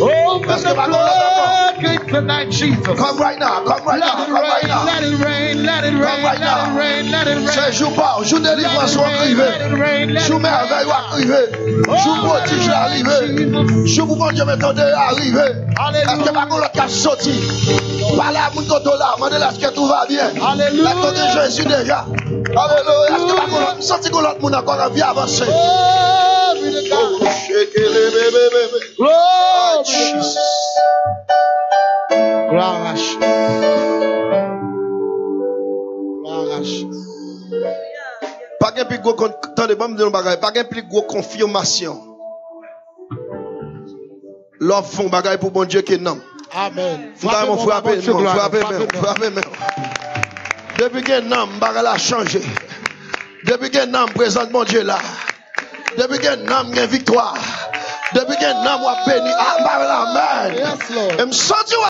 Open the flood. Tonight, Jesus. Come right now. Come right now. Come right now. Let it rain. Let it rain. Let it rain. Let it rain. C'est jour pas. Jour délivrance ou arrivé. Jour merveille ou arrivé. Jour prodige arrivé. Jour pour bon Dieu m'attendez arrivé. Est-ce que pas qu'on l'a cap sorti? Par là, mon côté là. Mandez là, est-ce que tout va bien? Alléluia. L'attendez Jésus déjà. Alléluia. Est-ce que pas qu'on l'a senti qu'on l'autre monde encore en vie avancée? Oh, shake it, baby. Lord Jesus. Pas de plus gros, attendez, pas de plus gros confirmation. L'offre font bagaille pour bon Dieu qui est non. Amen. Frappez. Depuis que non, bagaille a changé. Depuis que non, présente bon Dieu là. Depuis que non, il y a victoire. Depuis que non, on a béni. Amen. Yes, Lord.